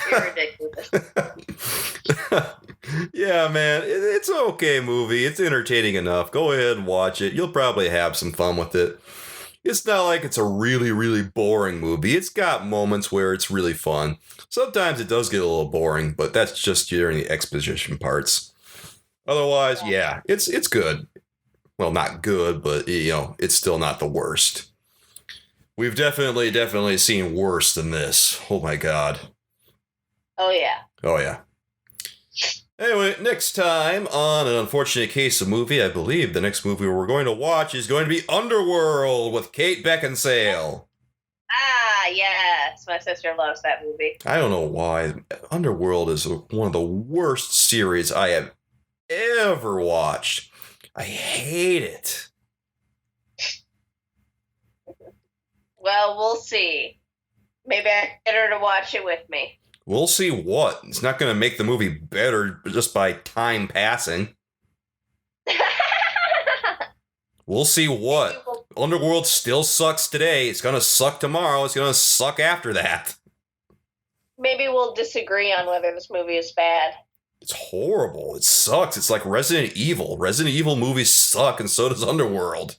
You're ridiculous. Yeah, man, it's an okay movie. It's entertaining enough. Go ahead and watch it. You'll probably have some fun with it. It's not like it's a really, really boring movie. It's got moments where it's really fun. Sometimes it does get a little boring, but that's just during the exposition parts. Otherwise, yeah, it's good. Well, not good, but, you know, it's still not the worst. We've definitely seen worse than this. Oh, my God. Oh, yeah. Oh, yeah. Anyway, next time on An Unfortunate Case of Movie, I believe the next movie we're going to watch is going to be Underworld with Kate Beckinsale. Ah, yes. My sister loves that movie. I don't know why. Underworld is one of the worst series I have ever watched. I hate it. Well, we'll see. Maybe I can get her to watch it with me. We'll see what. It's not going to make the movie better just by time passing. We'll see what. Underworld still sucks today. It's going to suck tomorrow. It's going to suck after that. Maybe we'll disagree on whether this movie is bad. It's horrible. It sucks. It's like Resident Evil. Resident Evil movies suck, and so does Underworld.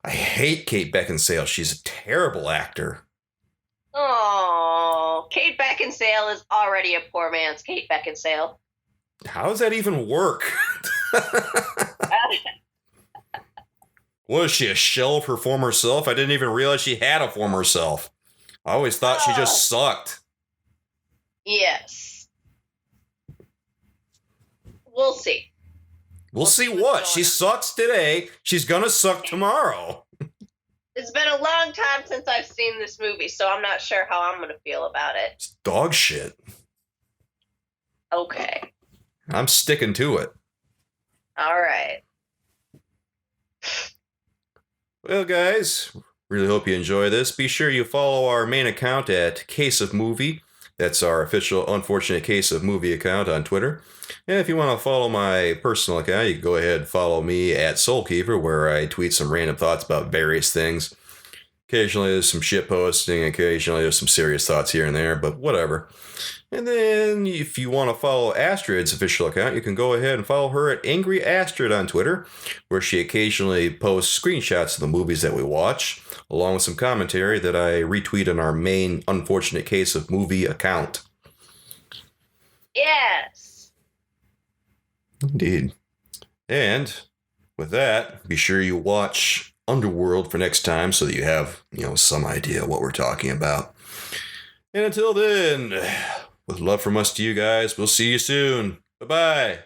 I hate Kate Beckinsale. She's a terrible actor. Oh, Kate Beckinsale is already a poor man's Kate Beckinsale. How does that even work? What is she, a shell of her former self? I didn't even realize she had a former self. I always thought she just sucked. Yes. We'll see. We'll see what? She sucks today. She's gonna suck tomorrow. It's been a long time since I've seen this movie, so I'm not sure how I'm going to feel about it. It's dog shit. Okay. I'm sticking to it. All right. Well, guys, really hope you enjoy this. Be sure you follow our main account at Case of Movie. That's our official Unfortunate Case of Movie account on Twitter. And if you want to follow my personal account, you can go ahead and follow me at SoulKeever, where I tweet some random thoughts about various things. Occasionally there's some shit posting, occasionally there's some serious thoughts here and there, but whatever. And then if you want to follow Astrid's official account, you can go ahead and follow her at Angry Astrid on Twitter, where she occasionally posts screenshots of the movies that we watch, along with some commentary that I retweet on our main Unfortunate Case of Movie account. Yes. Indeed. And with that, be sure you watch Underworld for next time so that you have, some idea what we're talking about. And until then, with love from us to you guys, we'll see you soon. Bye-bye.